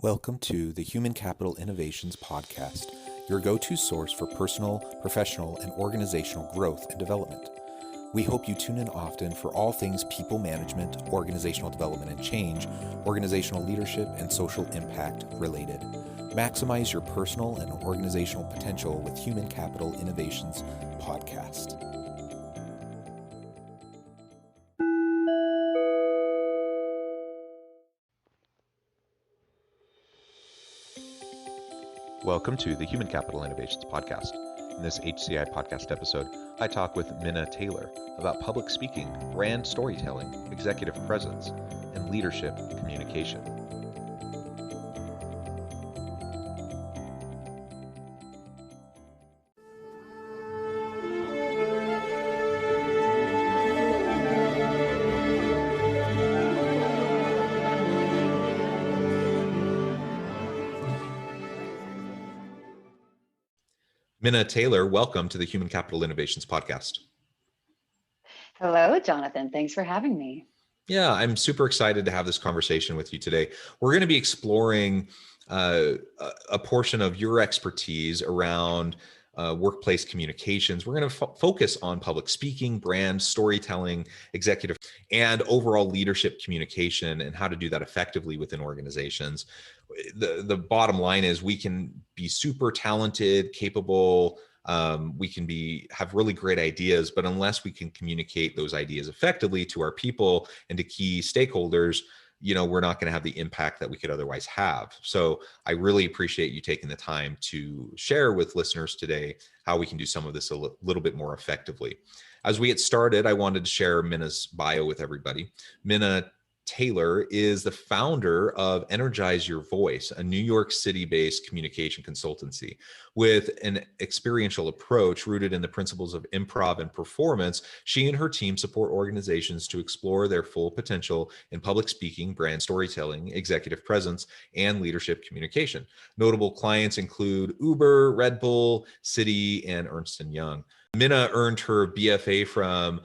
Welcome to the Human Capital Innovations Podcast, your go-to source for personal, professional, and organizational growth and development. We hope you tune in often for all things people management, organizational development and change, organizational leadership, and social impact related. Maximize your personal and organizational potential with Human Capital Innovations Podcast. Welcome to the Human Capital Innovations Podcast. In this HCI podcast episode, I talk with Minna Taylor about public speaking, brand storytelling, executive presence, and leadership communication. Minna Taylor, welcome to the Human Capital Innovations Podcast. Hello, Jonathan. Thanks for having me. Yeah, I'm super excited to have this conversation with you today. We're going to be exploring a portion of your expertise around workplace communications. We're going to focus on public speaking, brand storytelling, executive, and overall leadership communication and how to do that effectively within organizations. The bottom line is we can be super talented, capable, we can have really great ideas, but unless we can communicate those ideas effectively to our people and to key stakeholders, we're not going to have the impact that we could otherwise have. So I really appreciate you taking the time to share with listeners today how we can do some of this a little bit more effectively. As we get started, I wanted to share Minna's bio with everybody. Minna Taylor is the founder of Energize Your Voice, a New York City-based communication consultancy. With an experiential approach rooted in the principles of improv and performance, she and her team support organizations to explore their full potential in public speaking, brand storytelling, executive presence, and leadership communication. Notable clients include Uber, Red Bull, Citi, and Ernst & Young. Minna earned her BFA from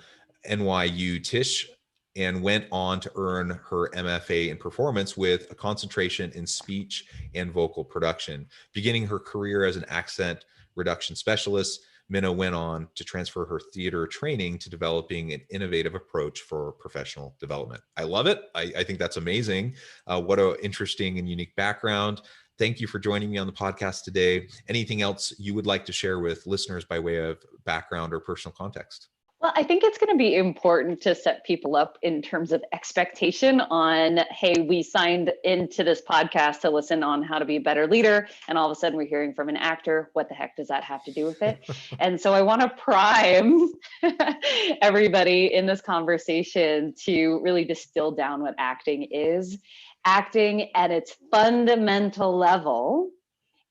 NYU Tisch and went on to earn her MFA in performance with a concentration in speech and vocal production. Beginning her career as an accent reduction specialist, Minna went on to transfer her theater training to developing an innovative approach for professional development. I love it. I think that's amazing. What an interesting and unique background. Thank you for joining me on the podcast today. Anything else you would like to share with listeners by way of background or personal context? Well, I think it's going to be important to set people up in terms of expectation on, hey, we signed into this podcast to listen on how to be a better leader. And all of a sudden we're hearing from an actor. What the heck does that have to do with it? And so I want to prime everybody in this conversation to really distill down what acting is. Acting at its fundamental level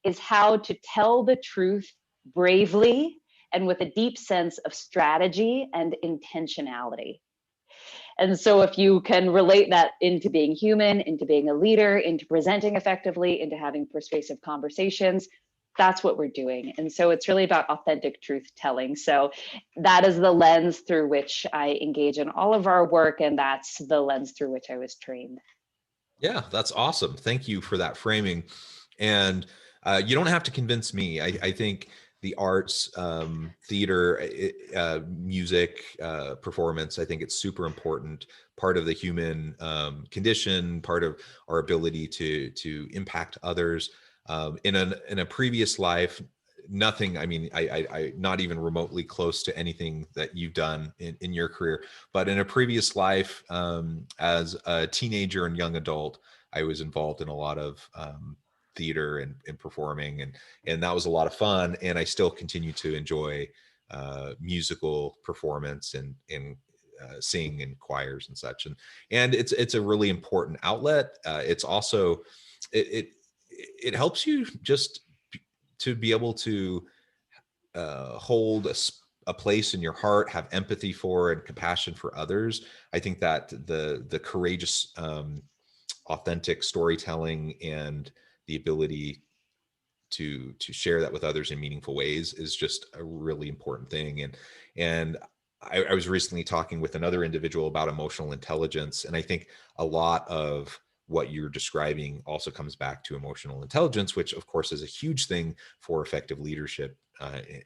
is how to tell the truth bravely and with a deep sense of strategy and intentionality. And so if you can relate that into being human, into being a leader, into presenting effectively, into having persuasive conversations, that's what we're doing. And so it's really about authentic truth telling. So that is the lens through which I engage in all of our work. And that's the lens through which I was trained. Yeah, that's awesome. Thank you for that framing. And you don't have to convince me. I think the arts, theater, music, performance, I think it's super important, part of the human condition, part of our ability to impact others. In a previous life, nothing, I not even remotely close to anything that you've done in your career, but in a previous life, as a teenager and young adult, I was involved in a lot of theater and performing, and that was a lot of fun. And I still continue to enjoy musical performance and sing in choirs and such. And it's a really important outlet. It's also, it helps you just to be able to hold a place in your heart, have empathy for and compassion for others. I think that the courageous, authentic storytelling and the ability to share that with others in meaningful ways is just a really important thing. And I was recently talking with another individual about emotional intelligence, and I think a lot of what you're describing also comes back to emotional intelligence, which of course is a huge thing for effective leadership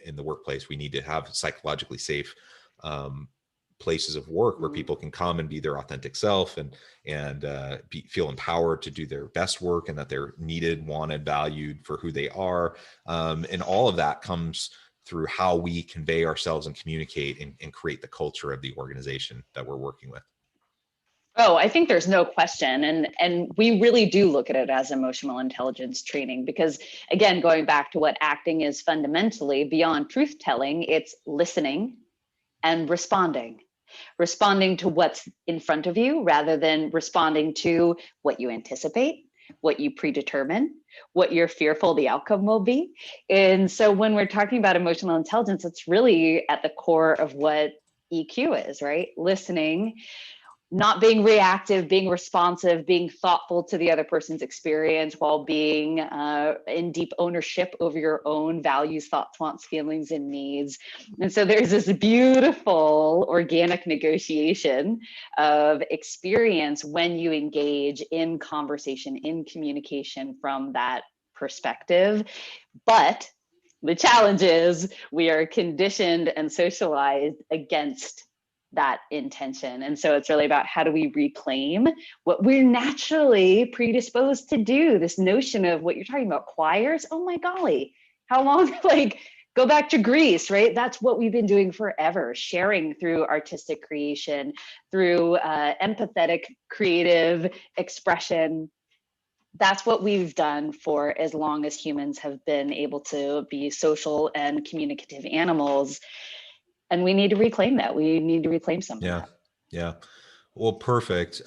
in the workplace. We need to have psychologically safe places of work where people can come and be their authentic self and feel empowered to do their best work, and that they're needed, wanted, valued for who they are. And all of that comes through how we convey ourselves and communicate and create the culture of the organization that we're working with. Oh, I think there's no question. And we really do look at it as emotional intelligence training, because again, going back to what acting is fundamentally, beyond truth telling, it's listening and responding to what's in front of you rather than responding to what you anticipate, what you predetermine, what you're fearful the outcome will be. And so when we're talking about emotional intelligence, it's really at the core of what EQ is, right? Listening, not being reactive, being responsive, being thoughtful to the other person's experience while being in deep ownership over your own values, thoughts, wants, feelings, and needs. And so there's this beautiful organic negotiation of experience when you engage in conversation, in communication from that perspective. But the challenge is we are conditioned and socialized against that intention. And so it's really about how do we reclaim what we're naturally predisposed to do. This notion of what you're talking about, choirs, oh my golly, how long, like go back to Greece, right? That's what we've been doing forever, sharing through artistic creation, through empathetic, creative expression. That's what we've done for as long as humans have been able to be social and communicative animals. And we need to reclaim that. We need to reclaim some of Yeah. that. Yeah. Well, perfect.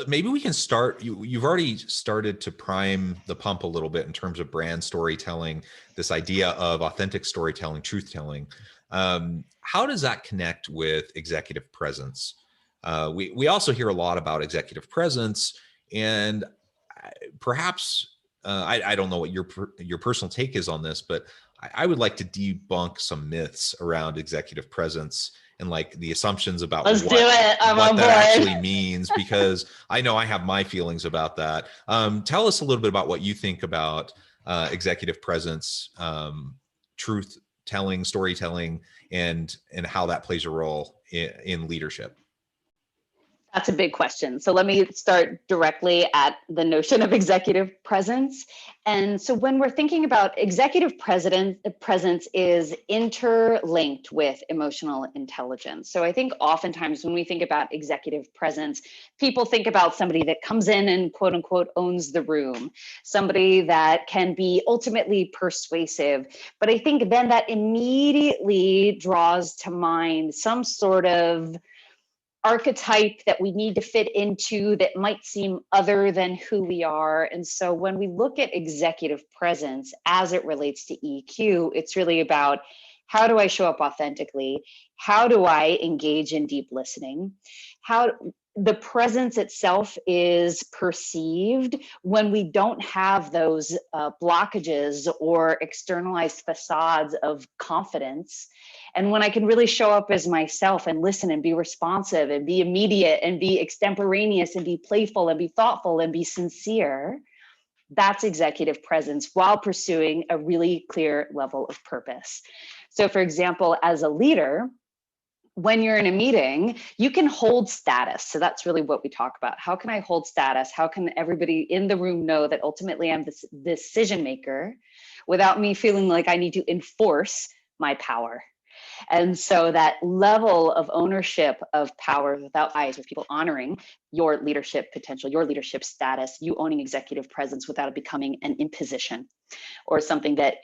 Maybe we can start. You've already started to prime the pump a little bit in terms of brand storytelling, this idea of authentic storytelling, truth telling. How does that connect with executive presence? We also hear a lot about executive presence, and perhaps I don't know what your personal take is on this, but I would like to debunk some myths around executive presence and like the assumptions about Let's do it. I'm what on that board. actually means, because I know I have my feelings about that. Tell us a little bit about what you think about executive presence, truth telling, storytelling, and how that plays a role in leadership. That's a big question. So let me start directly at the notion of executive presence. And so when we're thinking about executive presence is interlinked with emotional intelligence. So I think oftentimes when we think about executive presence, people think about somebody that comes in and quote unquote owns the room, somebody that can be ultimately persuasive. But I think then that immediately draws to mind some sort of archetype that we need to fit into that might seem other than who we are. And so when we look at executive presence as it relates to EQ, it's really about how do I show up authentically? How do I engage in deep listening? How the presence itself is perceived when we don't have those blockages or externalized facades of confidence. And when I can really show up as myself and listen and be responsive and be immediate and be extemporaneous and be playful and be thoughtful and be sincere, that's executive presence while pursuing a really clear level of purpose. So for example, as a leader, when you're in a meeting, you can hold status. So that's really what we talk about. How can I hold status? How can everybody in the room know that ultimately I'm the decision maker without me feeling like I need to enforce my power? And so that level of ownership of power without eyes, with people honoring your leadership potential, your leadership status, you owning executive presence without it becoming an imposition or something that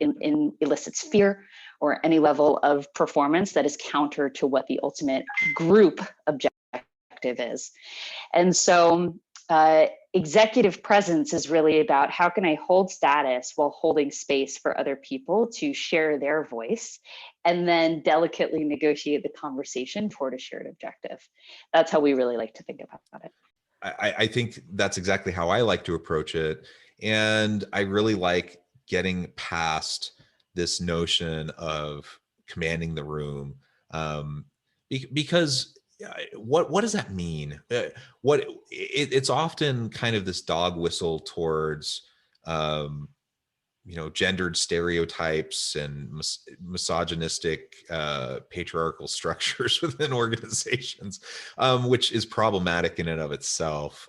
elicits fear or any level of performance that is counter to what the ultimate group objective is. And so executive presence is really about how can I hold status while holding space for other people to share their voice and then delicately negotiate the conversation toward a shared objective. That's how we really like to think about it. I think that's exactly how I like to approach it. And I really like getting past this notion of commanding the room, because what does that mean? It's often kind of this dog whistle towards, gendered stereotypes and misogynistic, patriarchal structures within organizations, which is problematic in and of itself.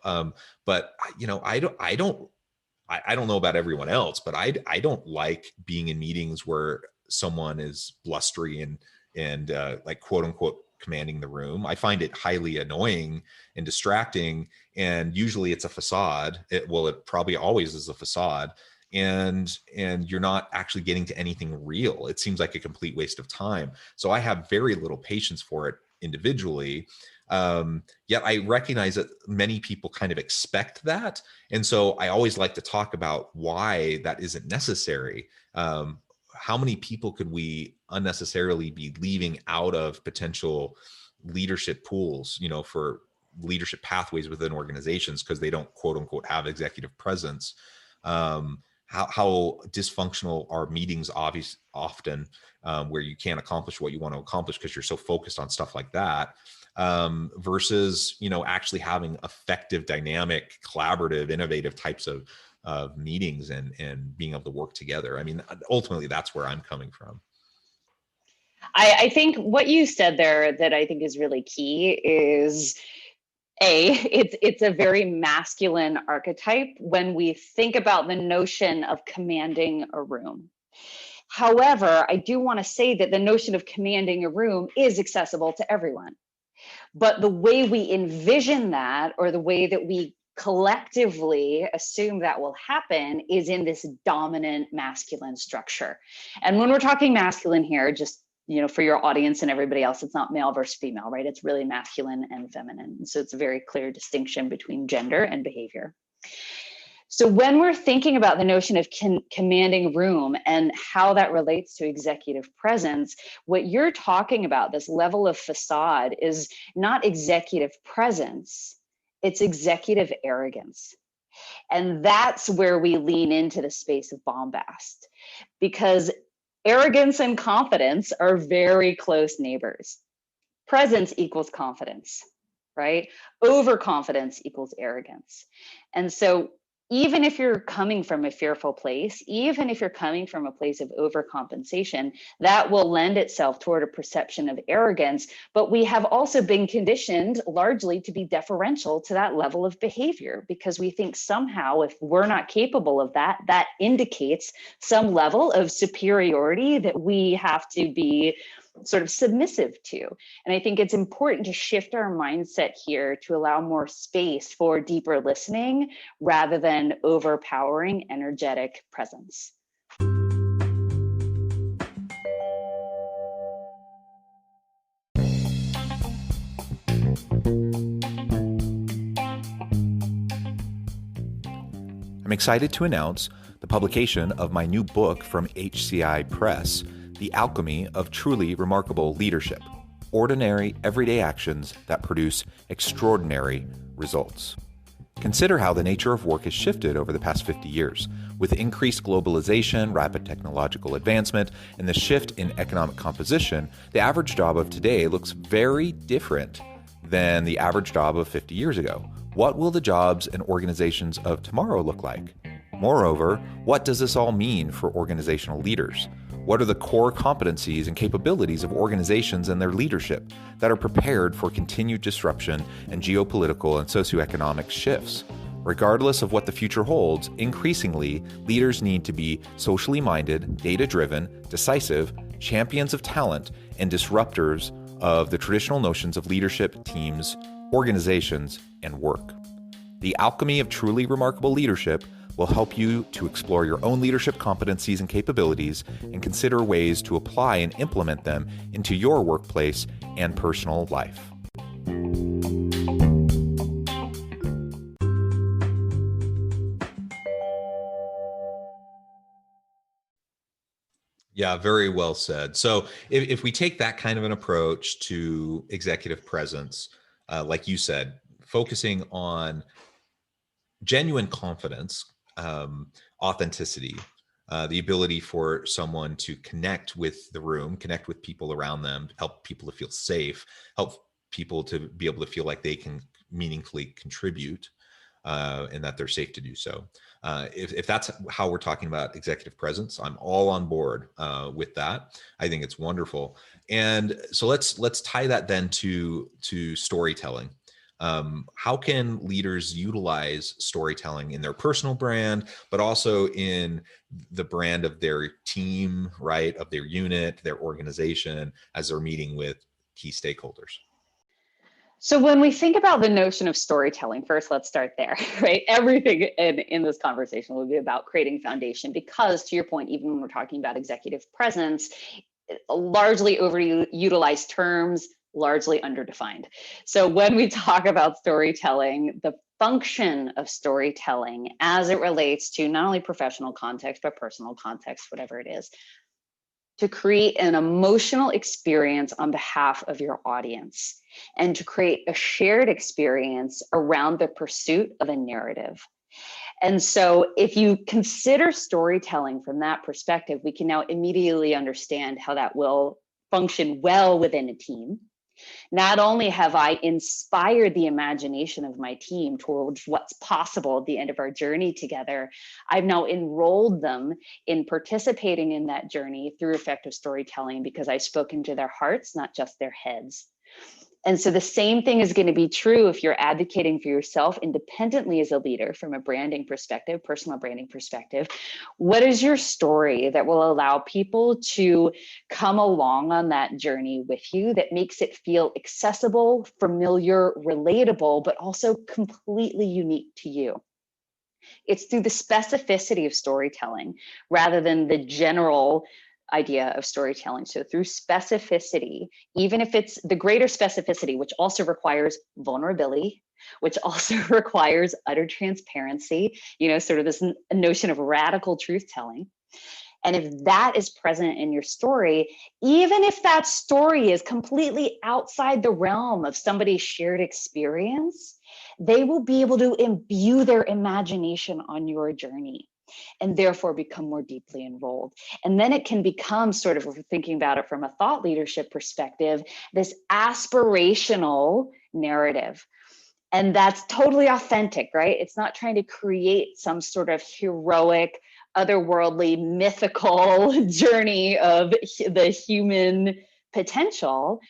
But I don't know about everyone else, but I don't like being in meetings where someone is blustery and like quote unquote commanding the room. I find it highly annoying and distracting. And usually it's a facade. It probably always is a facade. And you're not actually getting to anything real. It seems like a complete waste of time. So I have very little patience for it individually. Yet I recognize that many people kind of expect that. And so I always like to talk about why that isn't necessary. How many people could we unnecessarily be leaving out of potential leadership pools, for leadership pathways within organizations because they don't quote unquote have executive presence? How dysfunctional are meetings often, where you can't accomplish what you want to accomplish because you're so focused on stuff like that, versus actually having effective, dynamic, collaborative, innovative types of meetings and being able to work together. I mean, ultimately that's where I'm coming from. I think what you said there that I think is really key is it's a very masculine archetype when we think about the notion of commanding a room. However, I do want to say that the notion of commanding a room is accessible to everyone. But the way we envision that, or the way that we collectively assume that will happen, is in this dominant masculine structure. And when we're talking masculine here, just for your audience and everybody else, it's not male versus female, right? It's really masculine and feminine. And so it's a very clear distinction between gender and behavior. So when we're thinking about the notion of commanding room and how that relates to executive presence, what you're talking about, this level of facade, is not executive presence, it's executive arrogance. And that's where we lean into the space of bombast, because arrogance and confidence are very close neighbors. Presence equals confidence, right? Overconfidence equals arrogance. And so even if you're coming from a fearful place, even if you're coming from a place of overcompensation, that will lend itself toward a perception of arrogance. But we have also been conditioned largely to be deferential to that level of behavior, because we think somehow if we're not capable of that, that indicates some level of superiority that we have to be sort of submissive to. And I think it's important to shift our mindset here to allow more space for deeper listening rather than overpowering energetic presence. I'm excited to announce the publication of my new book from HCI Press, The Alchemy of Truly Remarkable Leadership: Ordinary, Everyday Actions that Produce Extraordinary Results. Consider how the nature of work has shifted over the past 50 years. With increased globalization, rapid technological advancement, and the shift in economic composition, the average job of today looks very different than the average job of 50 years ago. What will the jobs and organizations of tomorrow look like? Moreover, what does this all mean for organizational leaders? What are the core competencies and capabilities of organizations and their leadership that are prepared for continued disruption and geopolitical and socioeconomic shifts? Regardless of what the future holds, increasingly, leaders need to be socially minded, data-driven, decisive, champions of talent, and disruptors of the traditional notions of leadership, teams, organizations, and work. The Alchemy of Truly Remarkable Leadership will help you to explore your own leadership competencies and capabilities and consider ways to apply and implement them into your workplace and personal life. Yeah, very well said. So if we take that kind of an approach to executive presence, like you said, focusing on genuine confidence, authenticity, the ability for someone to connect with the room, connect with people around them, help people to feel safe, help people to be able to feel like they can meaningfully contribute, and that they're safe to do so. If that's how we're talking about executive presence, I'm all on board with that. I think it's wonderful. And so let's tie that then to storytelling. How can leaders utilize storytelling in their personal brand, but also in the brand of their team, right, of their unit, their organization, as they're meeting with key stakeholders? So when we think about the notion of storytelling, first, let's start there, right? Everything in this conversation will be about creating foundation, because to your point, even when we're talking about executive presence, largely overutilized terms, largely underdefined. So when we talk about storytelling, the function of storytelling as it relates to not only professional context, but personal context, whatever it is, to create an emotional experience on behalf of your audience and to create a shared experience around the pursuit of a narrative. And so if you consider storytelling from that perspective, we can now immediately understand how that will function well within a team. Not only have I inspired the imagination of my team towards what's possible at the end of our journey together, I've now enrolled them in participating in that journey through effective storytelling, because I've spoken to their hearts, not just their heads. And so the same thing is going to be true if you're advocating for yourself independently as a leader from a branding perspective, personal branding perspective. What is your story that will allow people to come along on that journey with you, that makes it feel accessible, familiar, relatable, but also completely unique to you? It's through the specificity of storytelling rather than the general idea of storytelling. So through specificity, even if it's the greater specificity, which also requires vulnerability, which also requires utter transparency, sort of this notion of radical truth telling. And if that is present in your story, even if that story is completely outside the realm of somebody's shared experience, they will be able to imbue their imagination on your journey and therefore become more deeply enrolled. And then it can become, sort of, if we're thinking about it from a thought leadership perspective, this aspirational narrative. And that's totally authentic, right? It's not trying to create some sort of heroic, otherworldly, mythical journey of the human potential.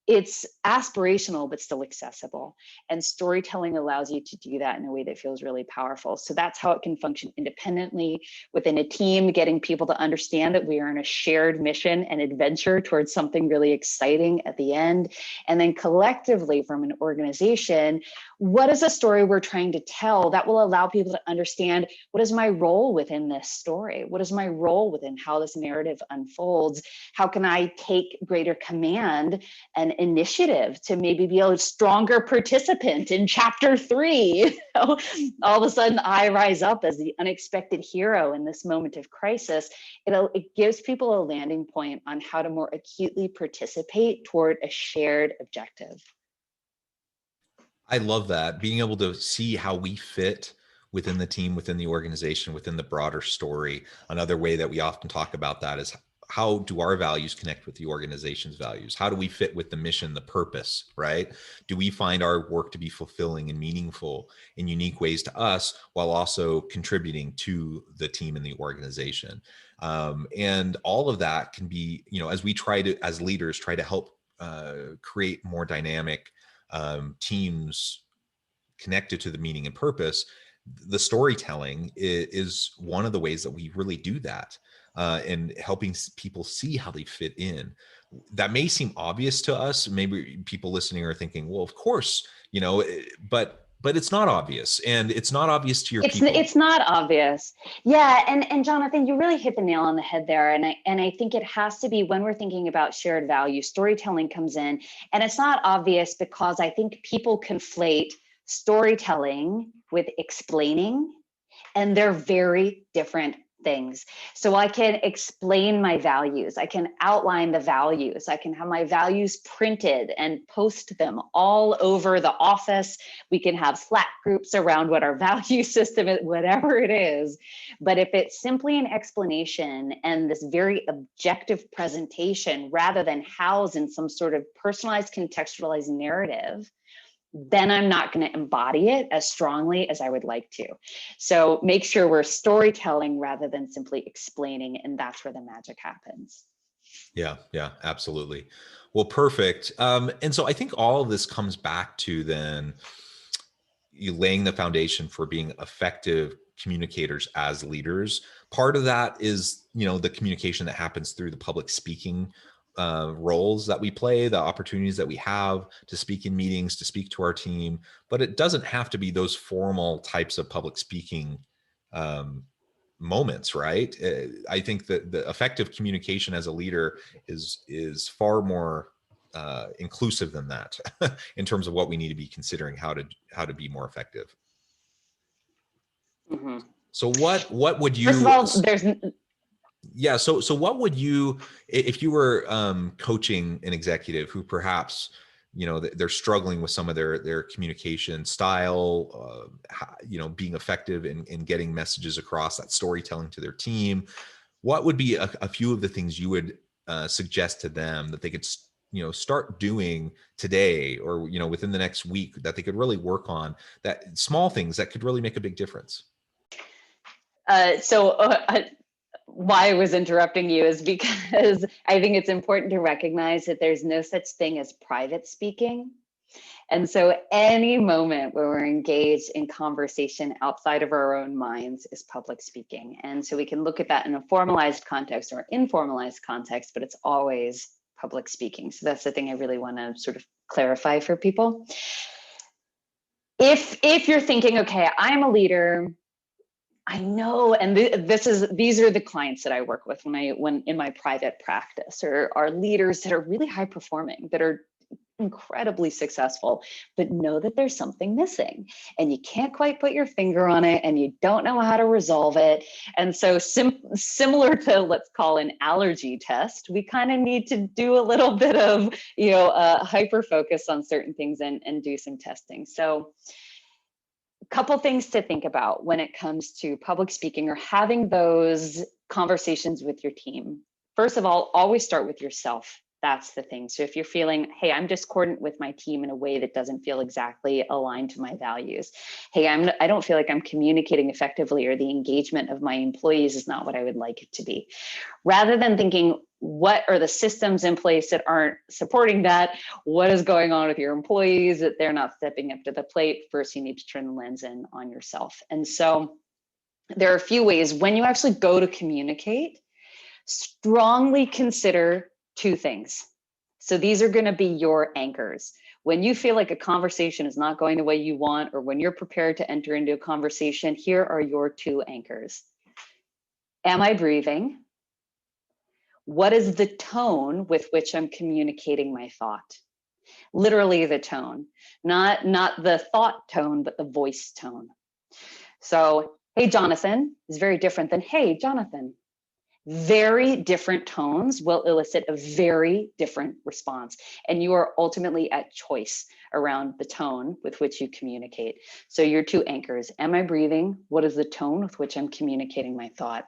It's aspirational, but still accessible. And storytelling allows you to do that in a way that feels really powerful. So that's how it can function independently within a team, getting people to understand that we are in a shared mission and adventure towards something really exciting at the end. And then collectively from an organization, what is a story we're trying to tell that will allow people to understand, what is my role within this story? What is my role within how this narrative unfolds? How can I take greater command and initiative to maybe be a stronger participant in chapter 3? All of a sudden I rise up as the unexpected hero in this moment of crisis. It gives people a landing point on how to more acutely participate toward a shared objective. I love that. Being able to see how we fit within the team, within the organization, within the broader story. Another way that we often talk about that is, how do our values connect with the organization's values? How do we fit with the mission, the purpose, right? Do we find our work to be fulfilling and meaningful in unique ways to us, while also contributing to the team and the organization? And all of that can be, as we try to, as leaders, try to help create more dynamic teams connected to the meaning and purpose. The storytelling is one of the ways that we really do that, and helping people see how they fit in. That may seem obvious to us. Maybe people listening are thinking, well, of course, but it's not obvious, and it's not obvious to your people. It's not obvious. Yeah. And Jonathan, you really hit the nail on the head there. And I think it has to be, when we're thinking about shared value, storytelling comes in, and it's not obvious because I think people conflate storytelling with explaining, and they're very different things. So I can explain my values. I can outline the values. I can have my values printed and post them all over the office. We can have Slack groups around what our value system is, whatever it is. But if it's simply an explanation and this very objective presentation, rather than housed in some sort of personalized, contextualized narrative, then I'm not going to embody it as strongly as I would like to. So make sure we're storytelling rather than simply explaining, and that's where the magic happens. Yeah, absolutely. Well, perfect. And so I think all of this comes back to then you laying the foundation for being effective communicators as leaders. Part of that is, the communication that happens through the public speaking roles that we play, the opportunities that we have to speak in meetings, to speak to our team, but it doesn't have to be those formal types of public speaking moments, right? I think that the effective communication as a leader is far more inclusive than that in terms of what we need to be considering how to be more effective. Mm-hmm. So what would you, first of all, there's yeah. So what would you, if you were coaching an executive who perhaps, they're struggling with some of their communication style, being effective in getting messages across, that storytelling to their team, what would be a few of the things you would suggest to them that they could, start doing today or, within the next week that they could really work on, that small things that could really make a big difference? Why I was interrupting you is because I think it's important to recognize that there's no such thing as private speaking. And so any moment where we're engaged in conversation outside of our own minds is public speaking. And so we can look at that in a formalized context or informalized context, but it's always public speaking. So that's the thing I really want to sort of clarify for people. If you're thinking, okay, I'm a leader, I know, and these are the clients that I work with when in my private practice, or are leaders that are really high performing, that are incredibly successful, but know that there's something missing and you can't quite put your finger on it and you don't know how to resolve it. And so similar to, let's call an allergy test, we kind of need to do a little bit of, hyper focus on certain things and do some testing. So couple things to think about when it comes to public speaking or having those conversations with your team. First of all, always start with yourself. That's the thing. So if you're feeling, hey, I'm discordant with my team in a way that doesn't feel exactly aligned to my values. Hey, I don't feel like I'm communicating effectively, or the engagement of my employees is not what I would like it to be. Rather than thinking, what are the systems in place that aren't supporting that? What is going on with your employees that they're not stepping up to the plate? First, you need to turn the lens in on yourself. And so there are a few ways when you actually go to communicate, strongly consider two things. So these are going to be your anchors. When you feel like a conversation is not going the way you want, or when you're prepared to enter into a conversation, here are your two anchors. Am I breathing? What is the tone with which I'm communicating my thought? Literally the tone, not the thought tone, but the voice tone. So, hey, Jonathan is very different than, hey, Jonathan. Very different tones will elicit a very different response. And you are ultimately at choice around the tone with which you communicate. So your two anchors, am I breathing? What is the tone with which I'm communicating my thought?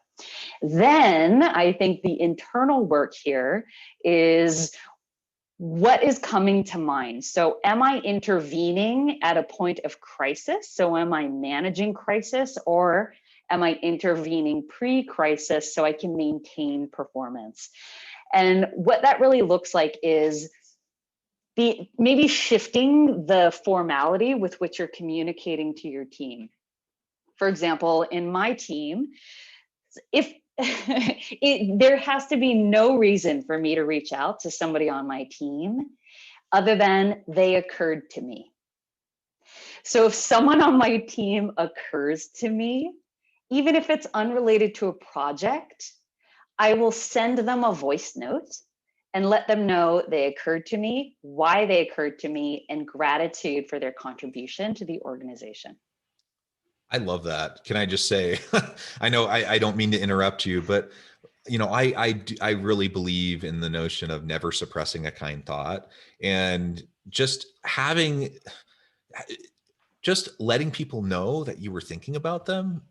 Then I think the internal work here is, what is coming to mind? So am I intervening at a point of crisis? So am I managing crisis, or am I intervening pre-crisis so I can maintain performance? And what that really looks like is maybe shifting the formality with which you're communicating to your team. For example, in my team, if there has to be no reason for me to reach out to somebody on my team other than they occurred to me. So if someone on my team occurs to me, even if it's unrelated to a project, I will send them a voice note and let them know they occurred to me, why they occurred to me, and gratitude for their contribution to the organization. I love that. Can I just say, I know I don't mean to interrupt you, but I really believe in the notion of never suppressing a kind thought, and just letting people know that you were thinking about them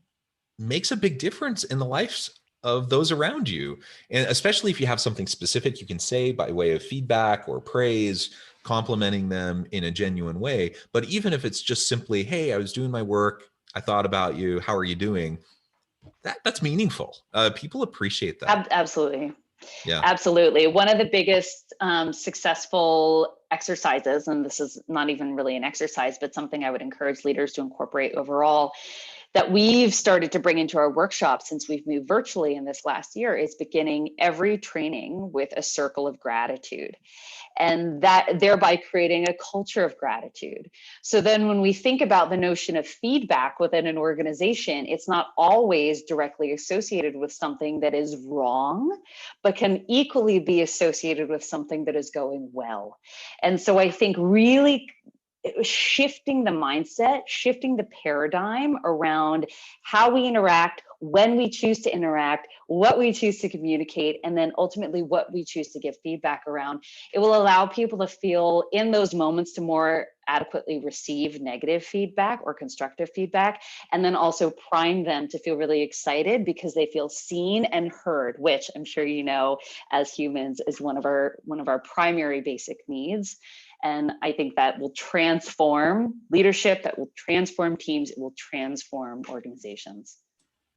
makes a big difference in the lives of those around you. And especially if you have something specific you can say by way of feedback or praise, complimenting them in a genuine way. But even if it's just simply, hey, I was doing my work, I thought about you, how are you doing? That's meaningful. People appreciate that. Absolutely. Yeah. Absolutely. One of the biggest successful exercises, and this is not even really an exercise, but something I would encourage leaders to incorporate overall, that we've started to bring into our workshops since we've moved virtually in this last year, is beginning every training with a circle of gratitude, and that thereby creating a culture of gratitude. So then when we think about the notion of feedback within an organization, it's not always directly associated with something that is wrong, but can equally be associated with something that is going well. And so I think really shifting the mindset, shifting the paradigm around how we interact, when we choose to interact, what we choose to communicate, and then ultimately what we choose to give feedback around. It will allow people to feel in those moments to more adequately receive negative feedback or constructive feedback, and then also prime them to feel really excited because they feel seen and heard, which I'm sure you know as humans is one of our primary basic needs. And I think that will transform leadership, that will transform teams, it will transform organizations.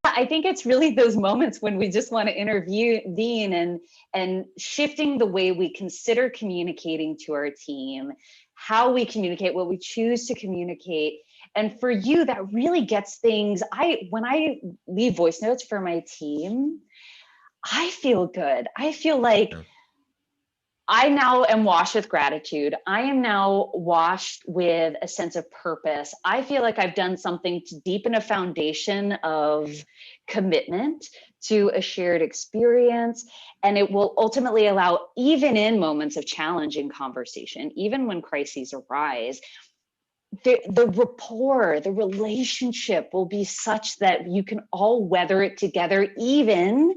I think it's really those moments when we just want to intervene and shifting the way we consider communicating to our team, how we communicate, what we choose to communicate. And for you, that really gets things. When I leave voice notes for my team, I feel good. I feel like I now am washed with gratitude. I am now washed with a sense of purpose. I feel like I've done something to deepen a foundation of commitment to a shared experience. And it will ultimately allow, even in moments of challenging conversation, even when crises arise, the rapport, the relationship will be such that you can all weather it together, even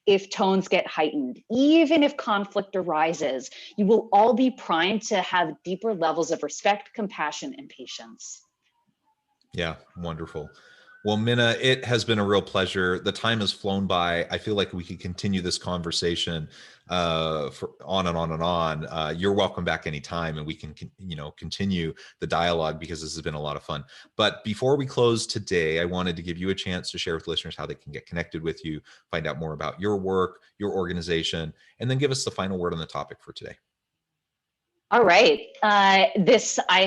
if tones get heightened, even if conflict arises. You will all be primed to have deeper levels of respect, compassion, and patience. Yeah, wonderful. Well, Minna, it has been a real pleasure. The time has flown by. I feel like we could continue this conversation for on and on and on. You're welcome back anytime, and we can, continue the dialogue because this has been a lot of fun. But before we close today, I wanted to give you a chance to share with listeners how they can get connected with you, find out more about your work, your organization, and then give us the final word on the topic for today. All right. I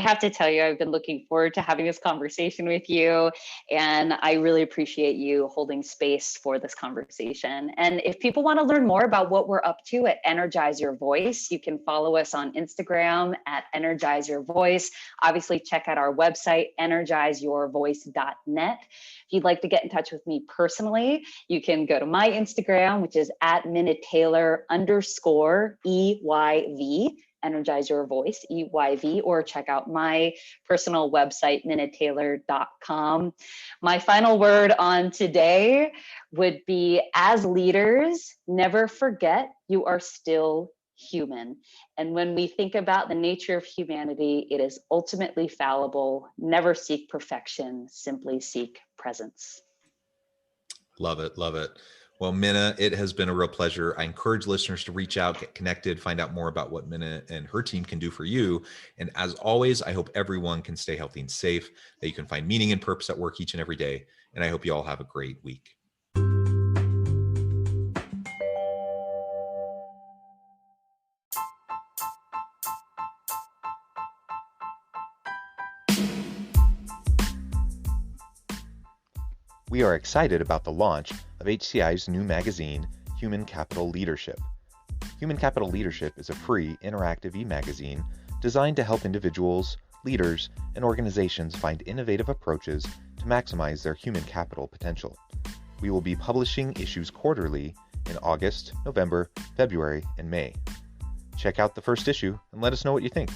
have to tell you, I've been looking forward to having this conversation with you, and I really appreciate you holding space for this conversation. And if people want to learn more about what we're up to at Energize Your Voice, you can follow us on Instagram at Energize Your Voice. Obviously, check out our website, energizeyourvoice.net. If you'd like to get in touch with me personally, you can go to my Instagram, which is at @minutaylor_EYV. Energize Your Voice, EYV, or check out my personal website, minutaylor.com. My final word on today would be, as leaders, never forget you are still human. And when we think about the nature of humanity, it is ultimately fallible. Never seek perfection, simply seek presence. Love it. Love it. Well, Minna, it has been a real pleasure. I encourage listeners to reach out, get connected, find out more about what Minna and her team can do for you. And as always, I hope everyone can stay healthy and safe, that you can find meaning and purpose at work each and every day. And I hope you all have a great week. We are excited about the launch of HCI's new magazine, Human Capital Leadership. Human Capital Leadership is a free, interactive e-magazine designed to help individuals, leaders, and organizations find innovative approaches to maximize their human capital potential. We will be publishing issues quarterly in August, November, February, and May. Check out the first issue and let us know what you think.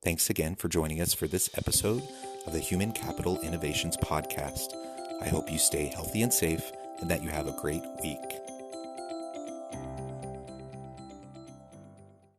Thanks again for joining us for this episode of the Human Capital Innovations Podcast. I hope you stay healthy and safe and that you have a great week.